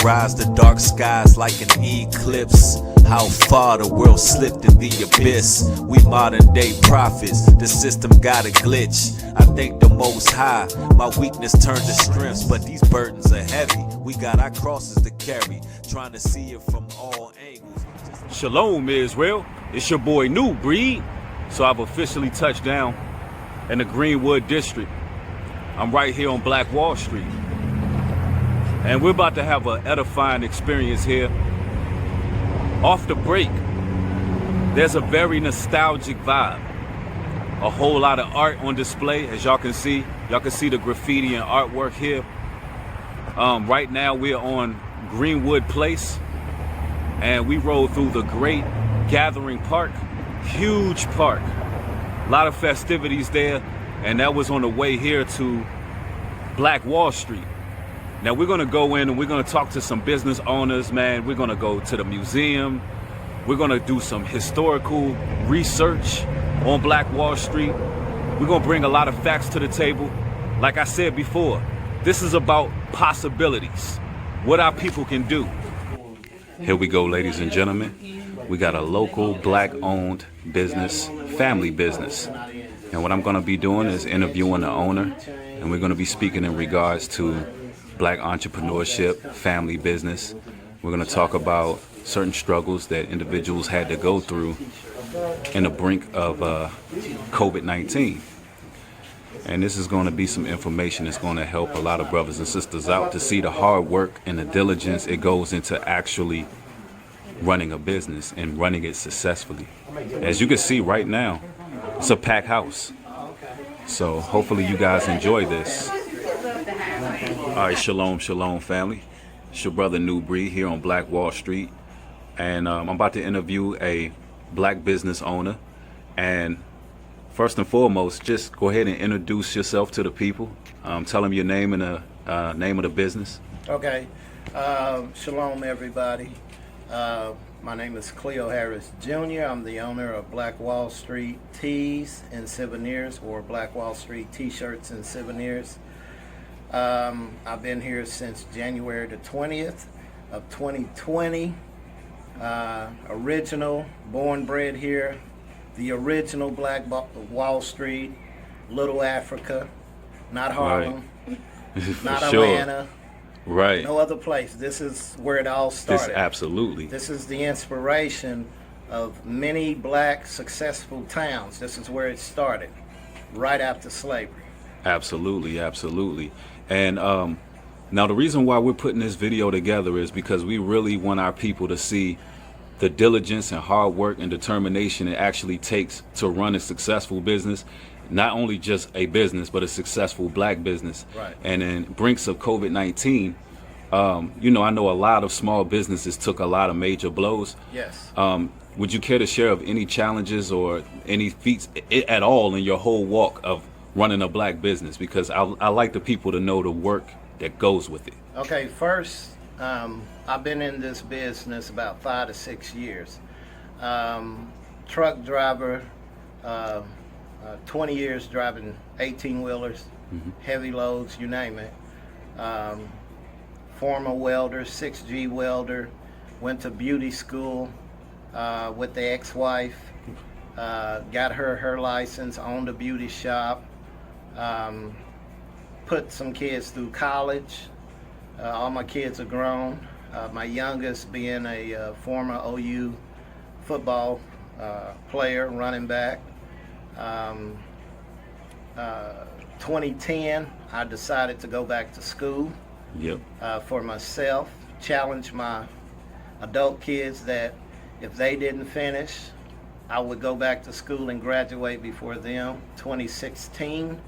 rise the dark skies like an eclipse. How far the world slipped in the abyss. We modern day prophets, the system got a glitch. I thank the Most High, my weakness turned to strengths. But these burdens are heavy, we got our crosses to carry, trying to see it from all angles. Shalom, Israel. It's your boy New Breed. So I've officially touched down in the Greenwood district. I'm right here on Black Wall Street. And we're about to have an edifying experience here. Off the break, there's a very nostalgic vibe. A whole lot of art on display, as y'all can see. Y'all can see the graffiti and artwork here. Right now we're on Greenwood Place, and we rode through the great Gathering Park, huge park. A lot of festivities there, and that was on the way here to Black Wall Street. Now we're gonna go in and we're gonna talk to some business owners, man. We're gonna go to the museum. We're gonna do some historical research on Black Wall Street. We're gonna bring a lot of facts to the table. Like I said before, this is about possibilities, what our people can do. Here we go, ladies and gentlemen. We got a local black-owned business, family business. And what I'm gonna be doing is interviewing the owner, and we're gonna be speaking in regards to black entrepreneurship, family business. We're going to talk about certain struggles that individuals had to go through in the brink of COVID-19. And this is going to be some information that's going to help a lot of brothers and sisters out to see the hard work and the diligence it goes into actually running a business and running it successfully. As you can see right now, it's a packed house. So hopefully you guys enjoy this. All right, shalom, family. It's your brother New Breed here on Black Wall Street, and I'm about to interview a black business owner. And first and foremost, just go ahead and introduce yourself to the people. Tell them your name and the name of the business. Okay, shalom everybody. My name is Cleo Harris Jr. I'm the owner of Black Wall Street Tees and Souvenirs, or Black Wall Street T-shirts and Souvenirs. I've been here since January the 20th of 2020. Original, born, bred here. The original Black Wall Street, Little Africa, not Harlem, not Atlanta, right? No other place. This is where it all started. Absolutely. This is the inspiration of many black successful towns. This is where it started, right after slavery. Absolutely, absolutely. And now the reason why we're putting this video together is because we really want our people to see the diligence and hard work and determination it actually takes to run a successful business, not only just a business, but a successful black business. Right. And in brinks of COVID-19, you know, I know a lot of small businesses took a lot of major blows. Yes. Would you care to share of any challenges or any feats at all in your whole walk of running a black business? Because I like the people to know the work that goes with it. Okay, first, I've been in this business about 5 to 6 years. Truck driver, 20 years driving 18-wheelers, heavy loads, you name it. Former welder, 6G welder, went to beauty school with the ex-wife, got her license, owned a beauty shop. Put some kids through college. All my kids are grown. My youngest being a former OU football player, running back. 2010, I decided to go back to school. Yep. For myself, challenge my adult kids that if they didn't finish, I would go back to school and graduate before them. 2016,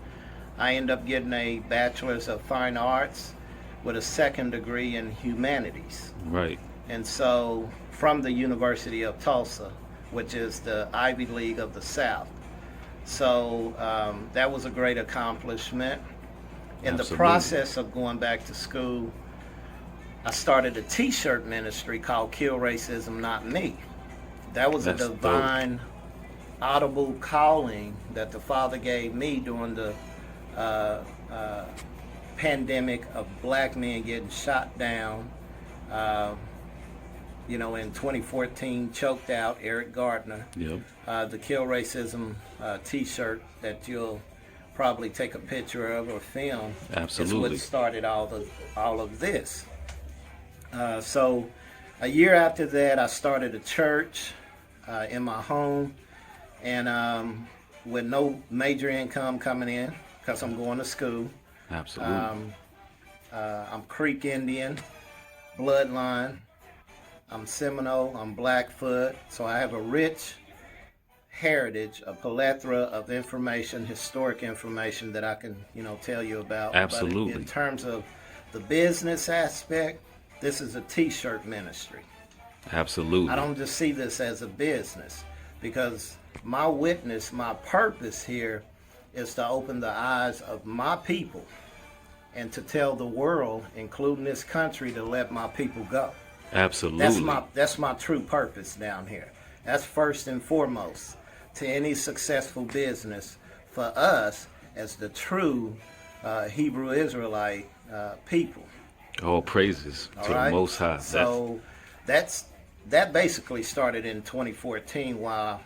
I ended up getting a Bachelor's of Fine Arts with a second degree in Humanities. Right. And so from the University of Tulsa, which is the Ivy League of the South. So that was a great accomplishment. In the process of going back to school, I started a t-shirt ministry called Kill Racism, Not Me. That was a divine, audible calling that the Father gave me during the pandemic of black men getting shot down, In 2014, choked out Eric Gardner. Yep. The Kill Racism T-shirt that you'll probably take a picture of or film. Absolutely. Is what started all of this. So a year after that, I started a church in my home, and with no major income coming in because I'm going to school. Absolutely. I'm Creek Indian bloodline. I'm Seminole. I'm Blackfoot. So I have a rich heritage, a plethora of information, historic information that I can, tell you about. Absolutely. But in terms of the business aspect, this is a T-shirt ministry. Absolutely. I don't just see this as a business, because my witness, my purpose here is to open the eyes of my people and to tell the world, including this country, to let my people go. Absolutely. That's my true purpose down here. That's first and foremost to any successful business for us as the true Hebrew Israelite people. All praises All to right? the Most High. So that basically started in 2014 while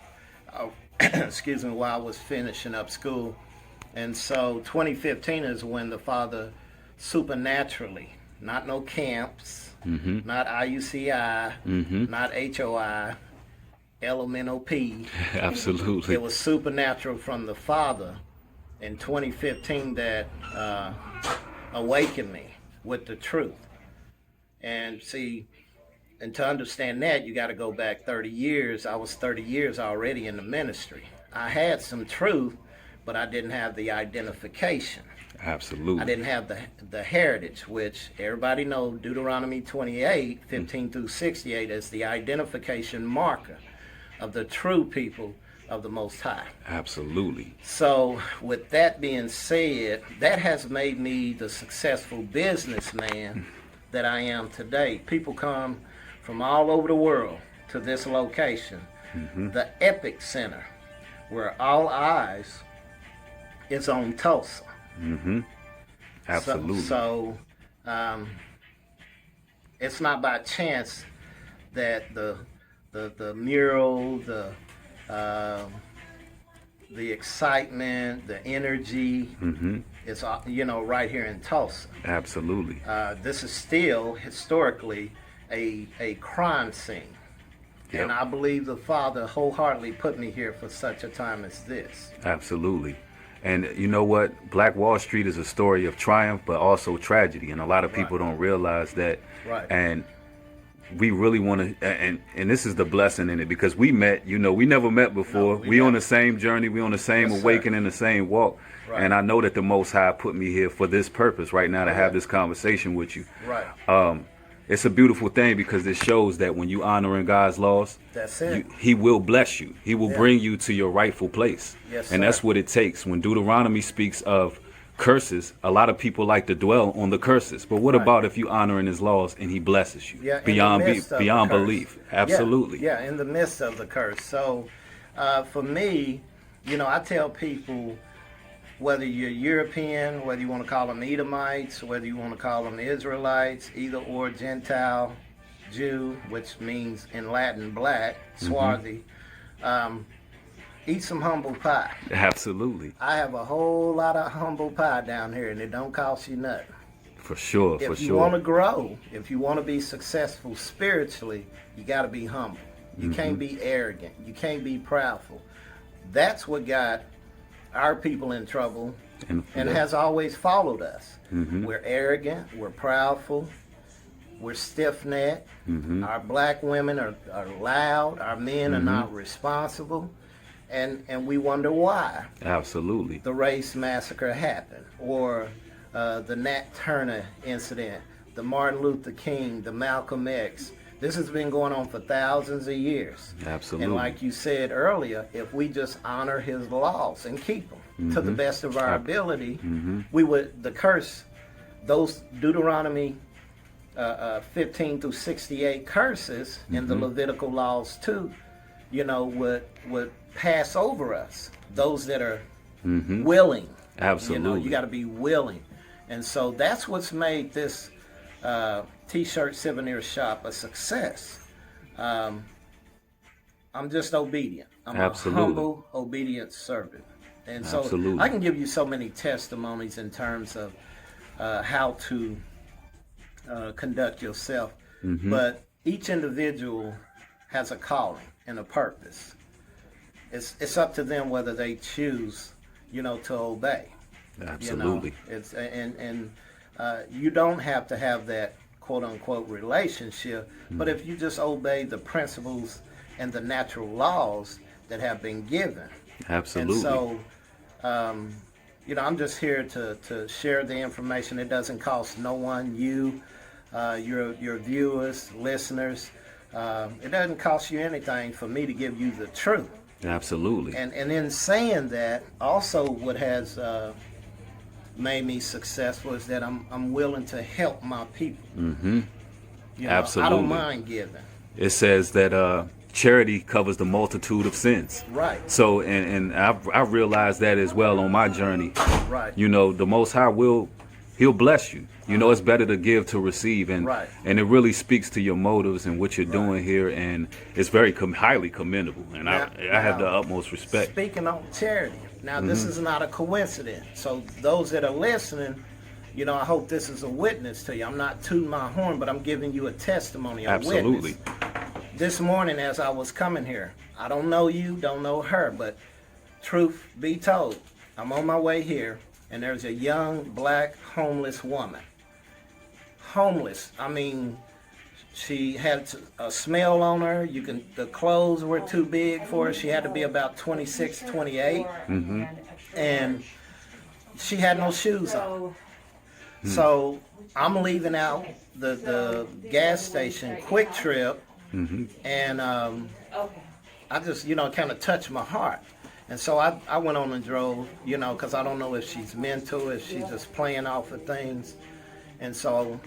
while I was finishing up school. And so 2015 is when the Father supernaturally, not no camps, not IUCI, not HOI, LMNOP. Absolutely. It was supernatural from the Father in 2015 that awakened me with the truth. And see, and to understand that, you got to go back 30 years. I was 30 years already in the ministry. I had some truth, but I didn't have the identification. Absolutely. I didn't have the heritage, which everybody knows Deuteronomy 28, 15 through 68 is the identification marker of the true people of the Most High. Absolutely. So with that being said, that has made me the successful businessman that I am today. People come from all over the world to this location, the Epic Center, where all eyes is on Tulsa. Absolutely. So it's not by chance that the mural, the excitement, the energy is right here in Tulsa. Absolutely. This is still historically a crime scene. Yep. And I believe the Father wholeheartedly put me here for such a time as this. Absolutely. And you know what? Black Wall Street is a story of triumph, but also tragedy. And a lot of people don't realize that. Right. And we really want to, and this is the blessing in it, because we met, we never met before. No, we on the same journey. We on the same awakening, the same walk. Right. And I know that the Most High put me here for this purpose right now, to have this conversation with you. Right. It's a beautiful thing, because it shows that when you honoring God's laws, That's it. He will bless you. He will bring you to your rightful place. Yes, and sir. that's what it takes. When Deuteronomy speaks of curses, a lot of people like to dwell on the curses. But what about if you honoring His laws and He blesses you beyond belief? Absolutely. Yeah, in the midst of the curse. So for me, I tell people, whether you're European, whether you want to call them Edomites, whether you want to call them Israelites, either or, Gentile, Jew, which means in Latin black, swarthy, eat some humble pie. Absolutely. I have a whole lot of humble pie down here, and it don't cost you nothing. For sure, If you want to grow, if you want to be successful spiritually, you got to be humble. You can't be arrogant. You can't be proudful. That's what got our people in trouble and has always followed us. We're arrogant, we're proudful, we're stiff-necked, our black women are loud, our men are not responsible, and we wonder why. Absolutely. The race massacre happened, or the Nat Turner incident, the Martin Luther King, the Malcolm X. This has been going on for thousands of years. Absolutely. And like you said earlier, if we just honor His laws and keep them to the best of our ability, we would, the curse, those Deuteronomy 15 through 68 curses in the Levitical laws too, would pass over us. Those that are willing. Absolutely. You got to be willing. And so that's what's made this T-shirt souvenir shop a success. I'm just obedient. I'm Absolutely. a humble, obedient servant. And so Absolutely. I can give you so many testimonies in terms of how to conduct yourself. But each individual has a calling and a purpose. It's up to them whether they choose, to obey. Absolutely. It's and you don't have to have that quote unquote relationship, but if you just obey the principles and the natural laws that have been given. Absolutely. And so, I'm just here to share the information. It doesn't cost no one, you, your viewers, listeners. It doesn't cost you anything for me to give you the truth. Absolutely. And in saying that, also what has made me successful is that I'm willing to help my people. Absolutely. I don't mind giving. It says that charity covers the multitude of sins. Right. So, and I realized that as well on my journey. Right. The Most High He'll bless you. It's better to give to receive, and Right. and it really speaks to your motives and what you're doing here, and it's very highly commendable. And I have the utmost respect. Speaking on charity, now this is not a coincidence. So those that are listening, I hope this is a witness to you. I'm not tooting my horn, but I'm giving you a testimony, a Absolutely. witness. This morning as I was coming here, I don't know you, don't know her, but truth be told, I'm on my way here, and there's a young black homeless woman. Homeless. I mean, she had a smell on her. The clothes were too big for her. She had to be about 26, 28. And she had no shoes on. So I'm leaving out the gas station, Quick Trip, and I just, kind of touched my heart. And so I went on and drove, because I don't know if she's mental, if she's just playing off of things. And so,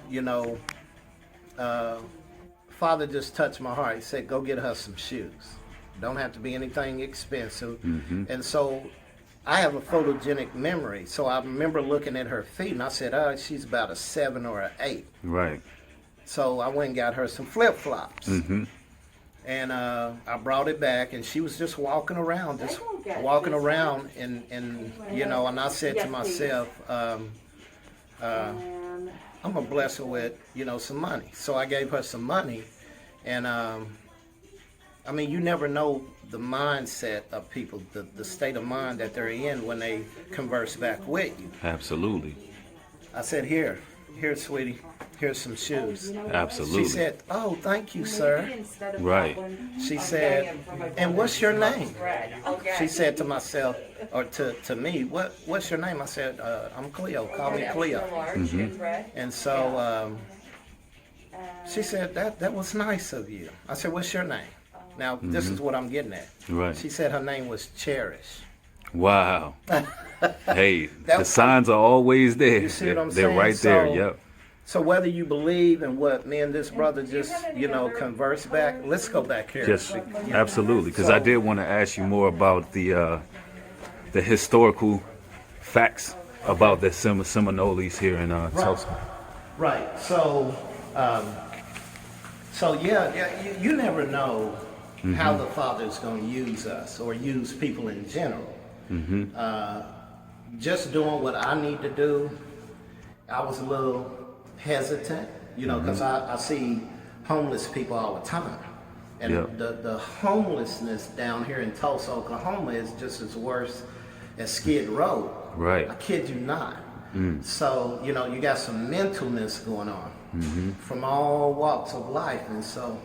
Father just touched my heart. He said, go get her some shoes. Don't have to be anything expensive. And so I have a photogenic memory. So I remember looking at her feet, and I said, she's about a 7 or an 8. Right. So I went and got her some flip-flops. And I brought it back, and she was just walking around, and and I said to myself, I'm gonna bless her with, some money. So I gave her some money, and you never know the mindset of people, the state of mind that they're in when they converse back with you. Absolutely. I said, here, sweetie, here's some shoes. Absolutely. She said, oh, thank you, sir. Right. She said, and what's your name? She said to myself, or to me, what's your name? I said, I'm Cleo. Call me Cleo. And so she said, that was nice of you. I said, what's your name? Now, this is what I'm getting at. Right. She said her name was Cherish. Wow. Hey, the signs are always there. You see what I'm They're saying? right there. So, Yep. So whether you believe in what me and this brother just, converse back, let's go back here. Yes, absolutely. Because I did want to ask you more about the historical facts about the Seminoles here in Tulsa. Right. So, you never know how the Father's going to use us or use people in general. Just doing what I need to do, I was a little hesitant, because I see homeless people all the time. And the homelessness down here in Tulsa, Oklahoma is just as worse as Skid Row. Right. I kid you not. So, you got some mentalness going on from all walks of life. And so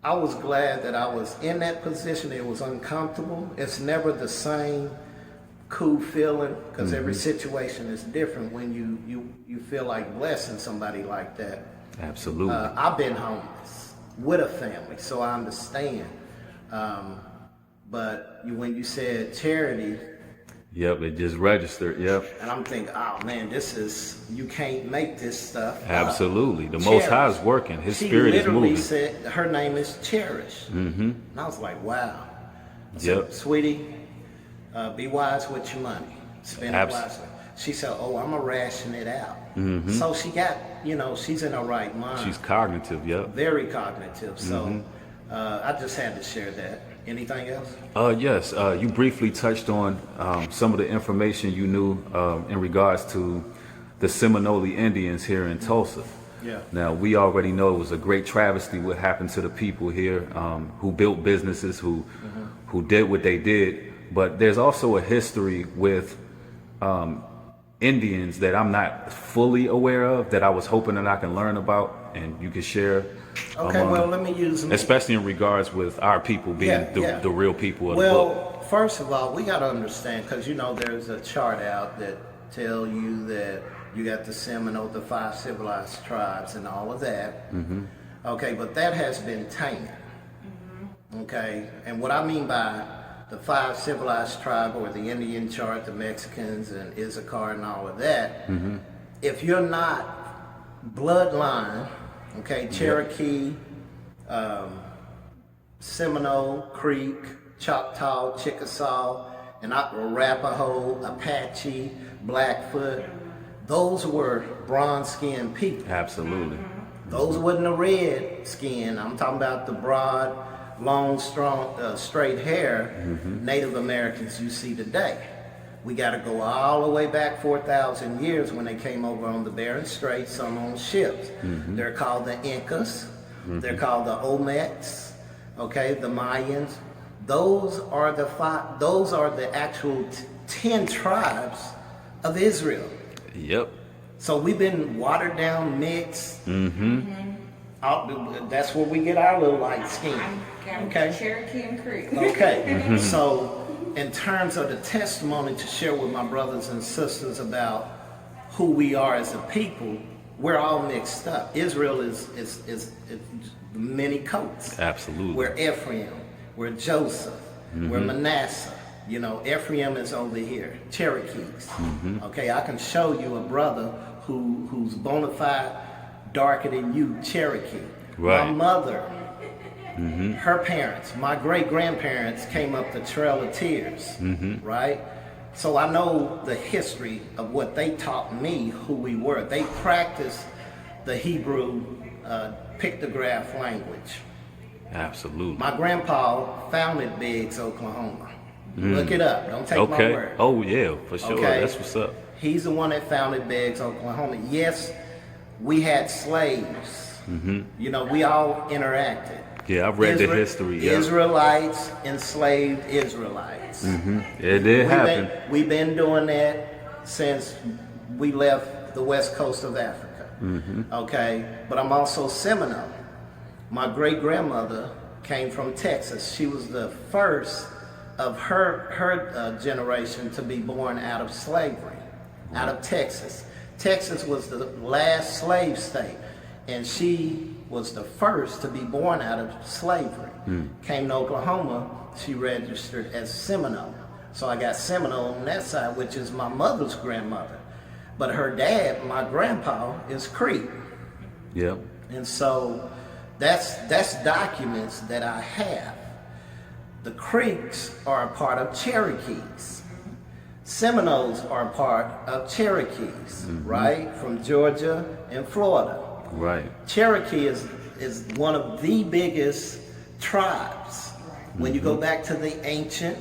I was glad that I was in that position. It was uncomfortable. It's never the same cool feeling, because every situation is different when you feel like blessing somebody like that. Absolutely. I've been homeless with a family, so I understand. But when you said charity, yep, it just registered. Yep. and I'm thinking, oh man, you can't make this stuff up. Absolutely. The Most High is working. His spirit is moving. She literally said her name is Cherish. And I was like, wow. I said, Yep. sweetie, be wise with your money. Spend it wisely. She said, "Oh, I'm gonna ration it out." So she got, she's in her right mind. She's cognitive, yep. Very cognitive. So I just had to share that. Anything else? Yes, you briefly touched on some of the information you knew in regards to the Seminole Indians here in Tulsa. Yeah. Now, we already know it was a great travesty what happened to the people here who built businesses, who did what they did. But there's also a history with Indians that I'm not fully aware of that I was hoping that I can learn about and you could share. Okay, well, let me use me. Especially in regards with our people being the real people of the book. Well, first of all, we got to understand, because there's a chart out that tell you that you got the Seminole, the 5 civilized tribes and all of that. Okay, but that has been tainted. Okay, and what I mean by the 5 civilized tribe, or the Indian chart, the Mexicans and Issachar and all of that, if you're not bloodline, okay, Cherokee, Seminole, Creek, Choctaw, Chickasaw, and Arapaho, Apache, Blackfoot, those were bronze-skinned people. Absolutely. Those wasn't the red skin. I'm talking about the broad, long, strong, straight hair Native Americans you see today. We got to go all the way back 4,000 years when they came over on the Bering Straits, some on ships. They're called the Incas. They're called the Olmecs. Okay, the Mayans. Those are the 5. Those are the actual 10 tribes of Israel. Yep. So we've been watered down, mixed. That's where we get our little light skin. Okay. Cherokee and Creek. Okay. So, in terms of the testimony to share with my brothers and sisters about who we are as a people, we're all mixed up. Israel is many coats. Absolutely. We're Ephraim. We're Joseph. We're Manasseh. Ephraim is over here. Cherokees. Okay, I can show you a brother who's bona fide darker than you, Cherokee. Right. My mother, her parents, my great-grandparents came up the Trail of Tears, right? So I know the history of what they taught me, who we were. They practiced the Hebrew pictograph language. Absolutely. My grandpa founded Biggs, Oklahoma. Look it up. Don't take my word. Oh, yeah, for sure. Okay. That's what's up. He's the one that founded Biggs, Oklahoma. Yes, we had slaves. We all interacted. Yeah, I've read the history. Yeah. Israelites enslaved Israelites. It did happen. We've been doing that since we left the west coast of Africa. Okay, but I'm also Seminole. My great-grandmother came from Texas. She was the first of her generation to be born out of slavery, out of Texas. Texas was the last slave state, and she was the first to be born out of slavery. Came to Oklahoma, she registered as Seminole. So I got Seminole on that side, which is my mother's grandmother. But her dad, my grandpa, is Creek. Yep. And so that's documents that I have. The Creeks are a part of Cherokees. Seminoles are a part of Cherokees, right? From Georgia and Florida. Right. Cherokee is one of the biggest tribes. When you go back to the ancient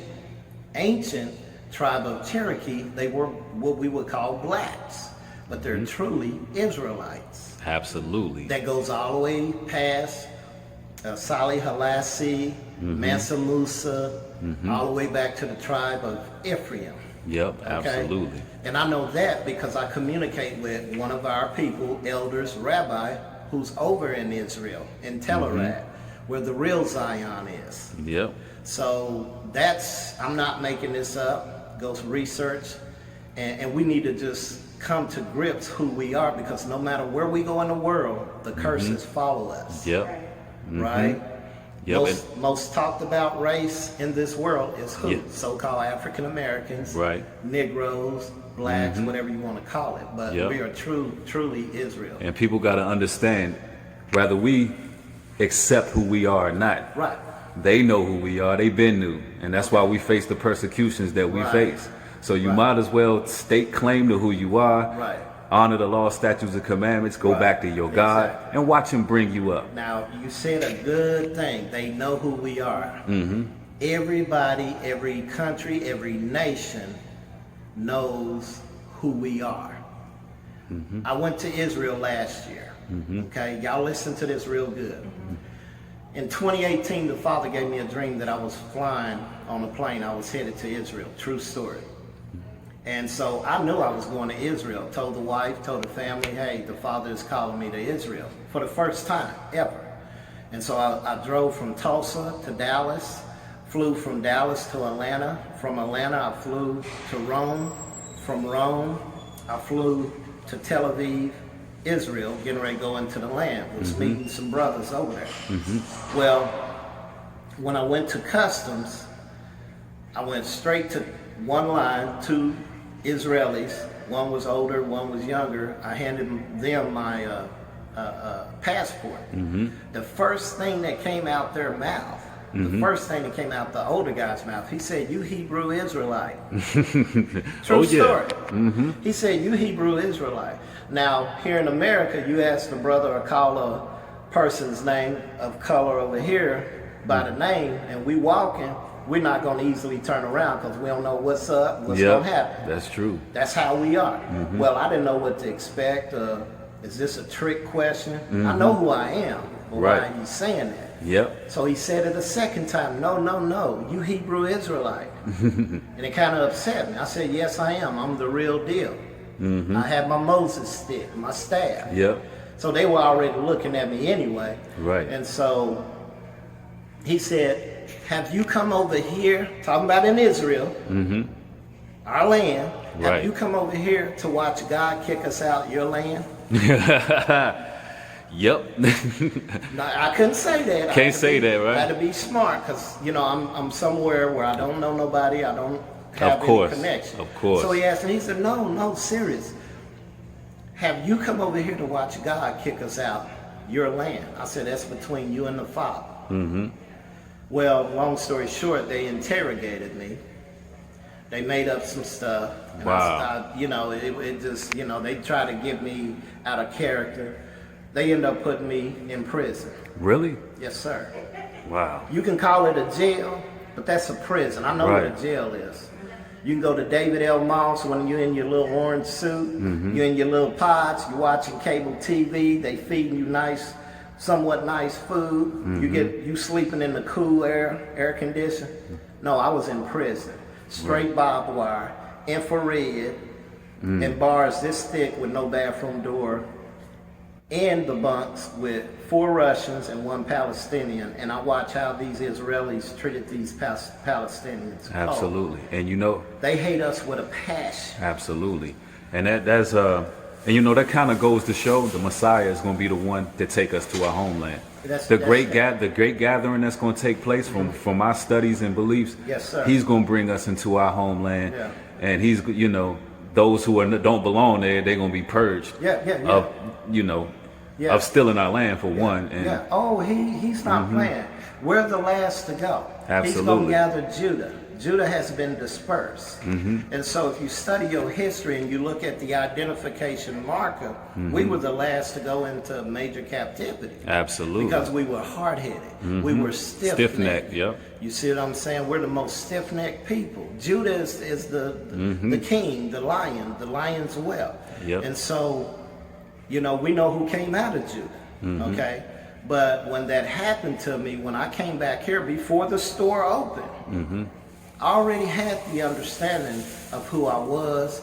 tribe of Cherokee, they were what we would call blacks, but they're truly Israelites. Absolutely. That goes all the way past Salih Halassi, Mansa Musa, all the way back to the tribe of Ephraim. Yep, absolutely. And I know that because I communicate with one of our people, elders, rabbi, who's over in Israel, in Tel Arad, where the real Zion is. Yep. So I'm not making this up, go to research, and we need to just come to grips who we are, because no matter where we go in the world, the curses follow us. Yep. Right? Yep. Most talked about race in this world is who? Yeah. So-called African Americans, Right. Negroes, blacks, whatever you want to call it. But Yep. we are truly Israel. And people got to understand, whether we accept who we are or not, Right. they know who we are. They've been new. And that's why we face the persecutions that we Right. face. So you Right. might as well stake claim to who you are. Right. Honor the law, statutes, and commandments. Go Right. back to your God Exactly. and watch him bring you up. Now, you said a good thing. They know who we are. Everybody, every country, every nation knows who we are. I went to Israel last year. Okay, y'all listen to this real good. In 2018, the Father gave me a dream that I was flying on a plane. I was headed to Israel. True story. And so I knew I was going to Israel. Told the wife, told the family, hey, the Father is calling me to Israel for the first time ever. And so I drove from Tulsa to Dallas, flew from Dallas to Atlanta. From Atlanta, I flew to Rome. From Rome, I flew to Tel Aviv, Israel, getting ready to go into the land. Was meeting some brothers over there. Well, when I went to customs, I went straight to one line, two Israelis. One was older, one was younger. I handed them my passport. The first thing that came out their mouth, the first thing that came out the older guy's mouth, he said, "You Hebrew Israelite." True story. He said, "You Hebrew Israelite." Now, here in America, you ask the brother or call a person's name of color over here by the name, and we walking, we're not going to easily turn around because we don't know what's up, what's going to happen. That's true. That's how we are. Well, I didn't know what to expect. Is this a trick question? I know who I am, but why are you saying that? Yep. So he said it a second time, no, you Hebrew Israelite. And it kind of upset me. I said, yes, I am. I'm the real deal. I had my Moses stick, my staff. Yep. So they were already looking at me anyway. Right. And so he said, have you come over here, talking about in Israel, our land, have you come over here to watch God kick us out your land? Yep. No, I couldn't say that. Can't say that, right? I had to be smart because, I'm somewhere where I don't know nobody. I don't have any connection. Of course. So he asked me, he said, no, serious. Have you come over here to watch God kick us out your land? I said, that's between you and the Father. Well, long story short, they interrogated me. They made up some stuff. And Wow. it just, they tried to get me out of character. They ended up putting me in prison. Really? Yes, sir. Wow. You can call it a jail, but that's a prison. I know what a jail is. You can go to David L. Moss when you're in your little orange suit, you're in your little pods, you're watching cable TV, they feeding you somewhat nice food. You sleeping in the cool air conditioned. No, I was in prison. Straight barbed wire, infrared, and bars this thick with no bathroom door. In the bunks with 4 Russians and 1 Palestinian, and I watch how these Israelis treated these Palestinians. Absolutely. And They hate us with a passion. Absolutely. And that's that kind of goes to show the Messiah is going to be the one to take us to our homeland. The great gathering that's going to take place from our studies and beliefs. Yes, sir. He's going to bring us into our homeland. Yeah. And he's, those who don't belong there, they're going to be purged. Yeah. Of stealing our land for one. And Oh, he's not playing. We're the last to go. Absolutely. He's going to gather Judah. Judah has been dispersed. And so if you study your history and you look at the identification marker, we were the last to go into major captivity. Absolutely. Because we were hard-headed. We were stiff-necked. Yep. You see what I'm saying? We're the most stiff-necked people. Judah is the king, the lion's whelp. Yep. And so, we know who came out of Judah, okay? But when that happened to me, when I came back here before the store opened, I already had the understanding of who I was,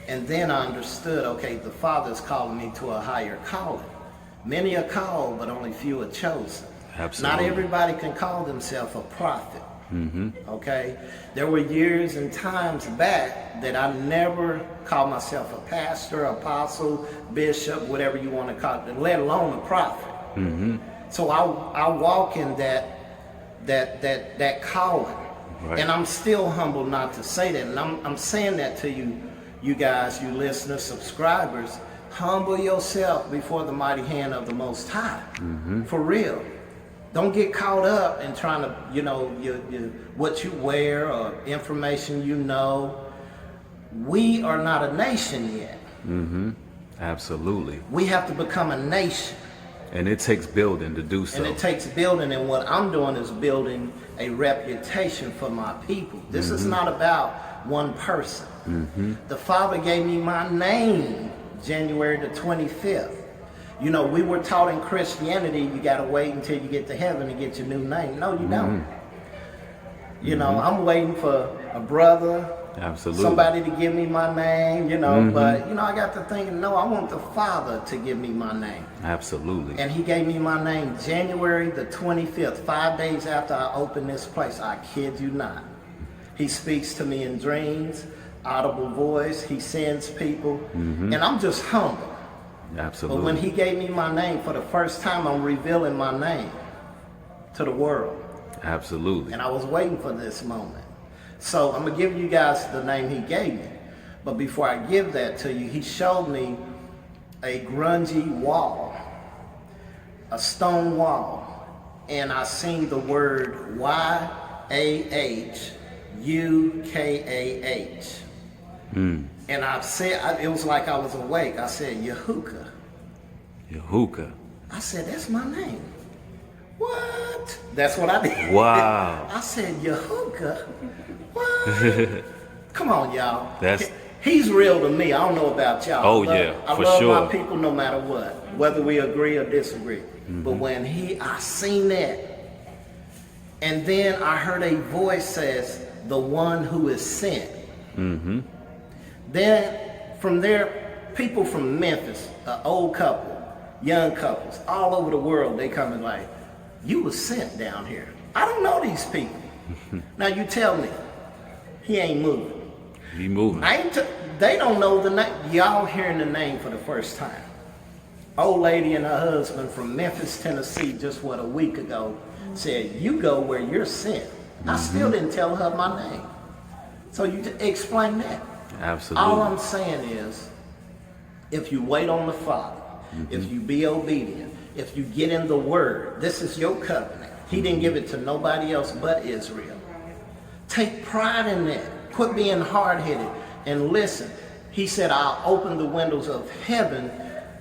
and then I understood, okay, the Father's calling me to a higher calling. Many are called, but only few are chosen. Absolutely. Not everybody can call themselves a prophet. Okay? There were years and times back that I never called myself a pastor, apostle, bishop, whatever you want to call it, let alone a prophet. So I walk in that calling. Right. And I'm still humble not to say that. And I'm saying that to you guys, you listeners, subscribers. Humble yourself before the mighty hand of the Most High. For real. Don't get caught up in trying to, what you wear or information you know. We are not a nation yet. Absolutely. We have to become a nation. And it takes building to do so. And it takes building, and what I'm doing is building a reputation for my people. This is not about one person. The Father gave me my name January the 25th. You know, we were taught in Christianity, you got to wait until you get to heaven to get your new name. No, you don't. You know, I'm waiting for a brother, Absolutely. somebody to give me my name, you know, but, you know, I got to thinking, no, I want the Father to give me my name. Absolutely. And he gave me my name January the 25th, 5 days after I opened this place. I kid you not. He speaks to me in dreams, audible voice. He sends people, and I'm just humble. Absolutely. But when he gave me my name, for the first time, I'm revealing my name to the world. Absolutely. And I was waiting for this moment. So I'm going to give you guys the name he gave me. But before I give that to you, he showed me a grungy wall, a stone wall. And I seen the word YAHUKAH. And I said, it was like I was awake. I said, Yahuka. Yahuka. I said, that's my name. What? That's what I did. Wow. I said, Yahuka? What? Come on, y'all. That's... He's real to me. I don't know about y'all. Oh, yeah, for I love sure. my people no matter what, whether we agree or disagree. But when I seen that, and then I heard a voice says, the one who is sent. Then from there, people from Memphis, an old couple, young couples, all over the world, they come and like, you was sent down here. I don't know these people. Now you tell me, he ain't moving. He moving. They don't know the name. Y'all hearing the name for the first time. Old lady and her husband from Memphis, Tennessee, just a week ago, said, you go where you're sent. I still didn't tell her my name. So you explain that. Absolutely. All I'm saying is, if you wait on the Father, if you be obedient, if you get in the Word, this is your covenant. He didn't give it to nobody else but Israel. Take pride in that. Quit being hard-headed and listen. He said, I'll open the windows of heaven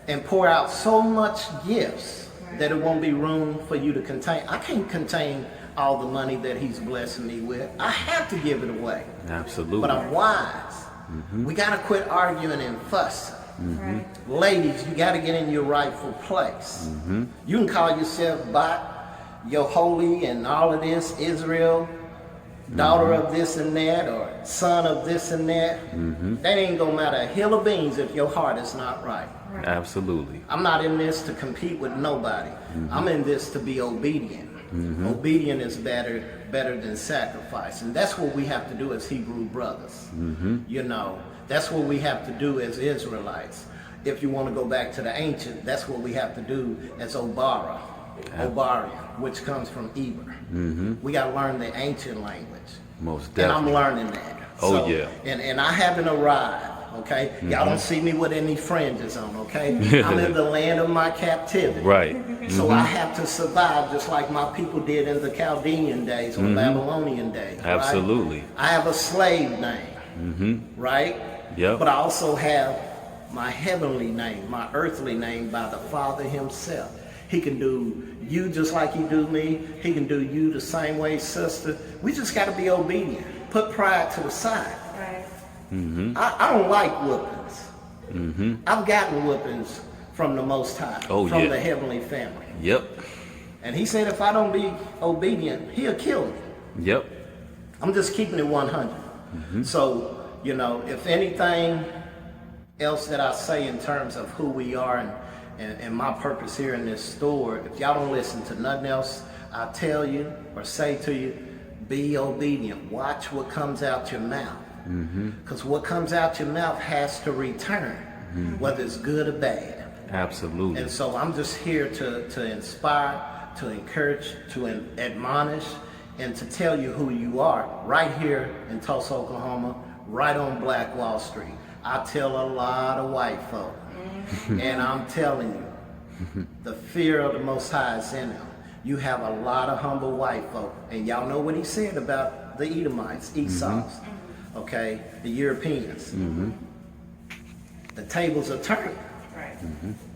and pour out so much gifts that it won't be room for you to contain. I can't contain all the money that he's blessing me with. I have to give it away. Absolutely. But I'm wise. We got to quit arguing and fussing. Ladies, you got to get in your rightful place. You can call yourself by your holy and all of this, Israel, daughter of this and that, or son of this and that. That ain't gonna matter a hill of beans if your heart is not right. Absolutely. I'm not in this to compete with nobody. I'm in this to be obedient. Obedient is better than sacrifice, and that's what we have to do as Hebrew brothers. You know, that's what we have to do as Israelites. If you want to go back to the ancient, that's what we have to do as Obaria, which comes from Eber. We got to learn the ancient language. Most definitely. And I'm learning that. Oh, So, yeah. And I haven't arrived, okay? Y'all don't see me with any fringes on, okay? I'm in the land of my captivity. Right. So I have to survive just like my people did in the Chaldean days or Babylonian days. Right? Absolutely. I have a slave name, right? Yep. But I also have my heavenly name, my earthly name by the Father himself. He can do you just like he do me. He can do you the same way, sister. We just got to be obedient. Put pride to the side. Right. I don't like whoopings. I've gotten whoopings from the Most High, from the heavenly family. Yep. And he said if I don't be obedient, he'll kill me. Yep. I'm just keeping it 100. So, you know, if anything else that I say in terms of who we are and my purpose here in this store, if y'all don't listen to nothing else I tell you or say to you, be obedient. Watch what comes out your mouth. Because what comes out your mouth has to return, whether it's good or bad. Absolutely. And so I'm just here to inspire, to encourage, to admonish, and to tell you who you are right here in Tulsa, Oklahoma, right on Black Wall Street. I tell a lot of white folk, and I'm telling you, the fear of the Most High is in them. You have a lot of humble white folk, and y'all know what he said about the Edomites, Esau's. okay, the Europeans. Mm-hmm. The tables are turning. Right.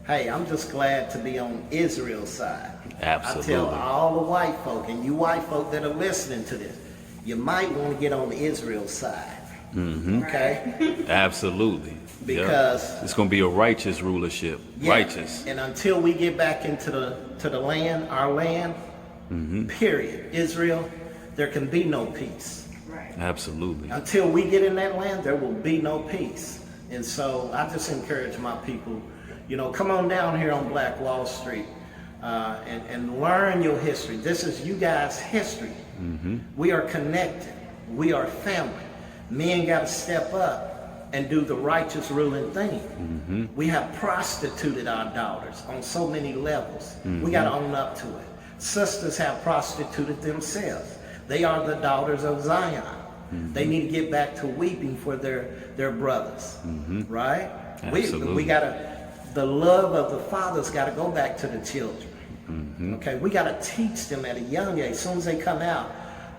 Hey, I'm just glad to be on Israel's side. Absolutely. I tell all the white folk, and you white folk that are listening to this, you might want to get on Israel's side. Mm-hmm. Okay? Absolutely. Because it's going to be a righteous rulership. yeah, Righteous. And until we get back into the land, our land, period, Israel, there can be no peace. Right. Absolutely. Until we get in that land, there will be no peace. And so I just encourage my people, you know, come on down here on Black Wall Street and learn your history. This is you guys' history. We are connected. We are family. Men got to step up and do the righteous ruling thing. We have prostituted our daughters on so many levels. We got to own up to it. Sisters have prostituted themselves. They are the daughters of Zion. They need to get back to weeping for their brothers, right? Absolutely. We gotta, the love of the fathers gotta go back to the children. Okay, we gotta teach them at a young age. As soon as they come out,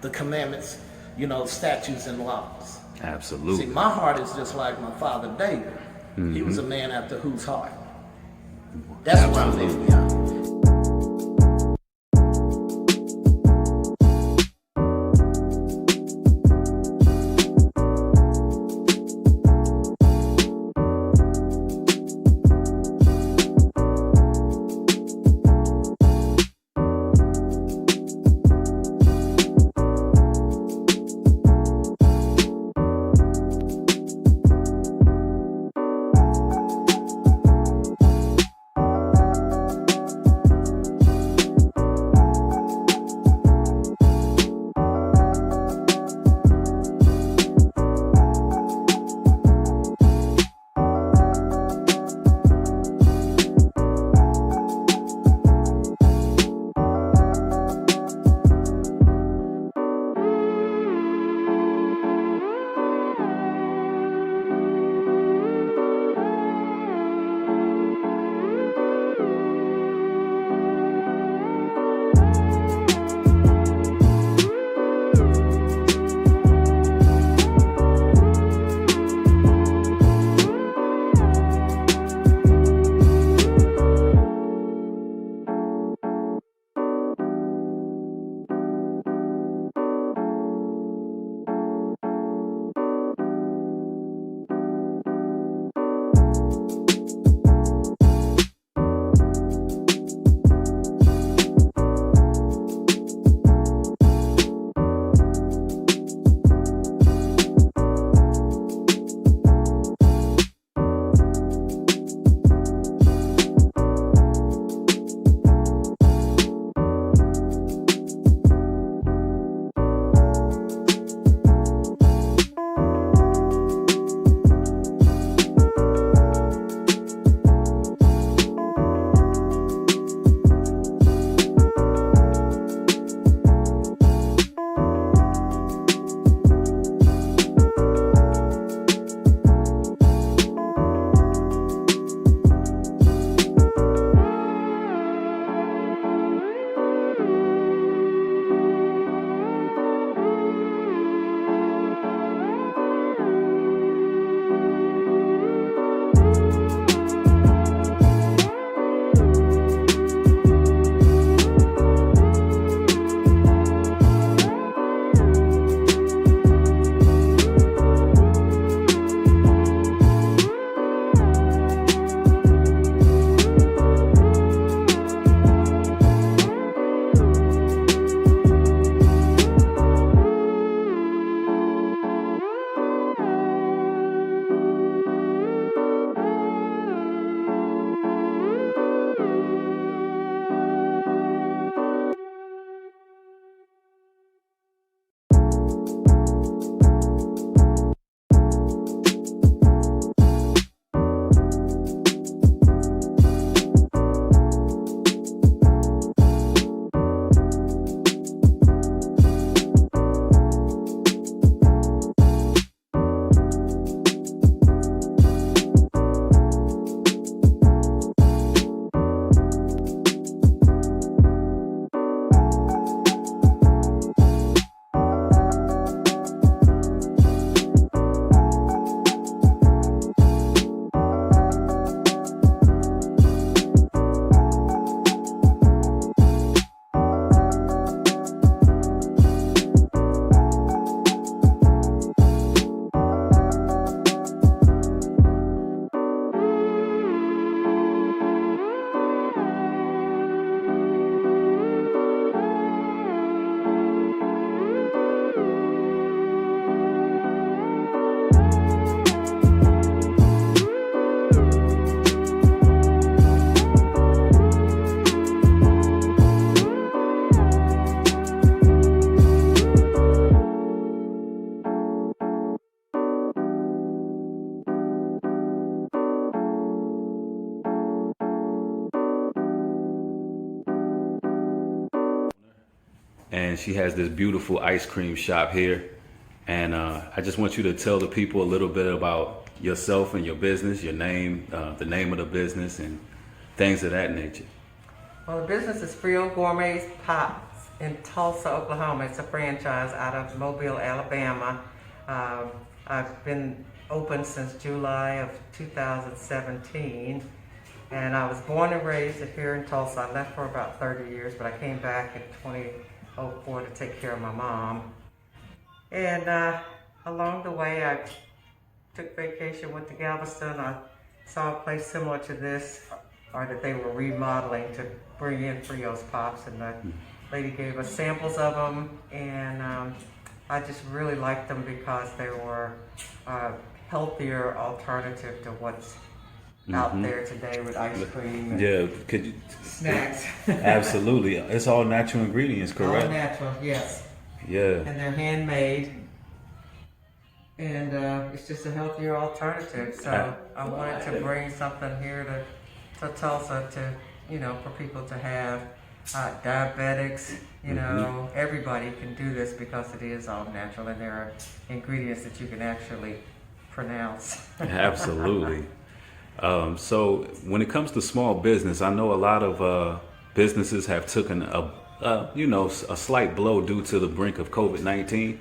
the commandments, you know, statutes and laws. Absolutely. See, my heart is just like my father David. He was a man after whose heart? That's why I'm there. and she has this beautiful ice cream shop here. And I just want you to tell the people a little bit about yourself and your business, your name, the name of the business, and things of that nature. Well, the business is Cleo Gourmet's Pops in Tulsa, Oklahoma. It's a franchise out of Mobile, Alabama. I've been open since July of 2017, and I was born and raised here in Tulsa. I left for about 30 years, but I came back in 2004 to take care of my mom. And along the way, I took vacation, went to Galveston. I saw a place similar to this, or that they were remodeling to bring in Cleo's Pops, and the lady gave us samples of them, and I just really liked them because they were a healthier alternative to what's out there today with ice cream and Yeah, could you? snacks. Absolutely, it's all natural ingredients, correct? All natural, yes. Yeah. And they're handmade, and it's just a healthier alternative. So I wanted to bring something here to Tulsa to, for people to have. Diabetics, everybody can do this because it is all natural, and there are ingredients that you can actually pronounce. Absolutely. So when it comes to small business, I know a lot of businesses have taken a slight blow due to the brink of COVID-19.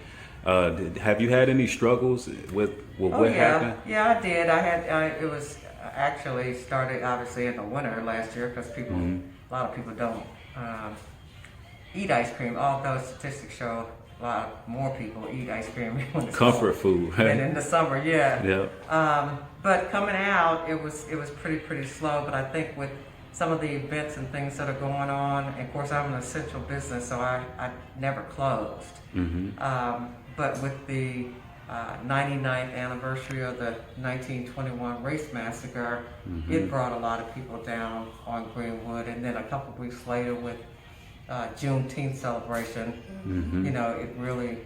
Have you had any struggles with what happened? Yeah, I did. I had. It was actually started obviously in the winter last year because a lot of people don't eat ice cream. Although statistics show a lot more people eat ice cream when it's Comfort food. and in the summer. Yeah. Yeah. But coming out, it was pretty slow. But I think with some of the events and things that are going on, and of course I'm an essential business, so I never closed. But with the 99th anniversary of the 1921 race massacre, it brought a lot of people down on Greenwood. And then a couple of weeks later with Juneteenth celebration, it really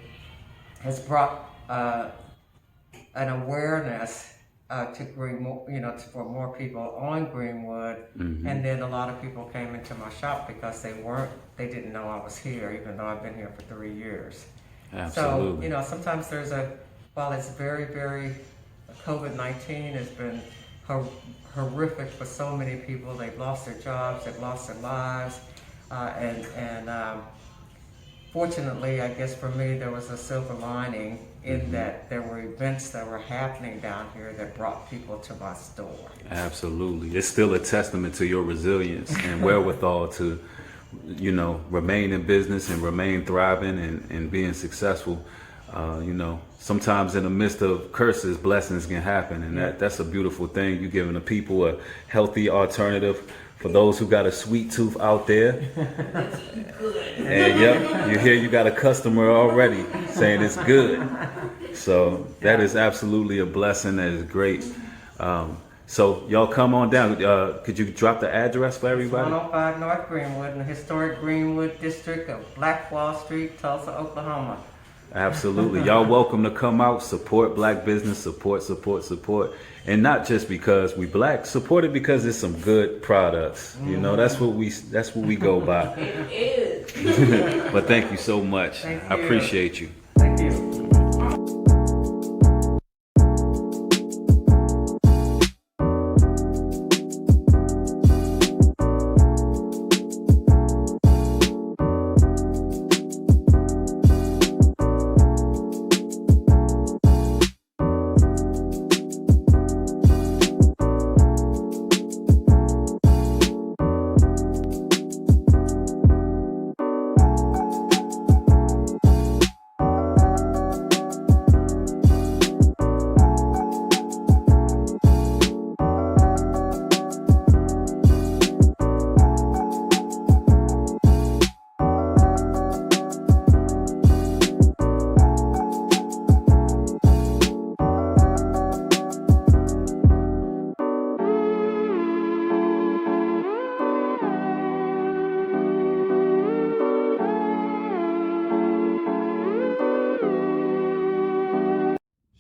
has brought an awareness to bring more, for more people on Greenwood. And then a lot of people came into my shop because they didn't know I was here, even though I've been here for 3 years. Absolutely. So, sometimes while it's very, very, COVID-19 has been horrific for so many people. They've lost their jobs, they've lost their lives, and fortunately, I guess for me, there was a silver lining in that there were events that were happening down here that brought people to my store. Absolutely. It's still a testament to your resilience and wherewithal to, remain in business and remain thriving and being successful. Sometimes in the midst of curses, blessings can happen, and that's a beautiful thing. You're giving the people a healthy alternative for those who got a sweet tooth out there. And you got a customer already saying it's good. So that is absolutely a blessing. That is great. So y'all come on down. Could you drop the address for everybody? 105 North Greenwood in the historic Greenwood district of Black Wall Street, Tulsa, Oklahoma. Absolutely. Y'all welcome to come out, support black business, support. And not just because we black, support it because it's some good products. That's what we go by. It is. But thank you so much. Thank I you. appreciate you. Thank you.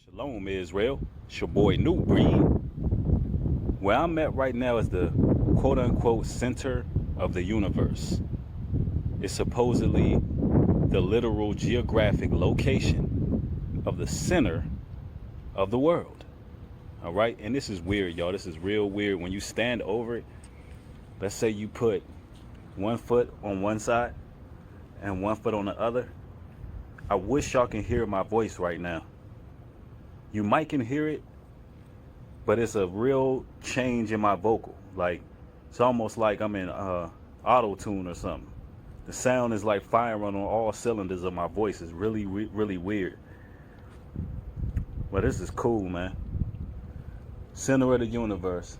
Shalom, Israel. It's your boy New Breed. Where I'm at right now is the quote-unquote center of the universe. It's supposedly the literal geographic location of the center of the world. All right, and this is weird, y'all. This is real weird. When you stand over it, let's say you put 1 foot on one side and 1 foot on the other. I wish y'all can hear my voice right now. You might can hear it, but it's a real change in my vocal. Like, it's almost like I'm in auto tune or something. The sound is like firing on all cylinders of my voice. It's really, really weird. But this is cool, man. Center of the universe.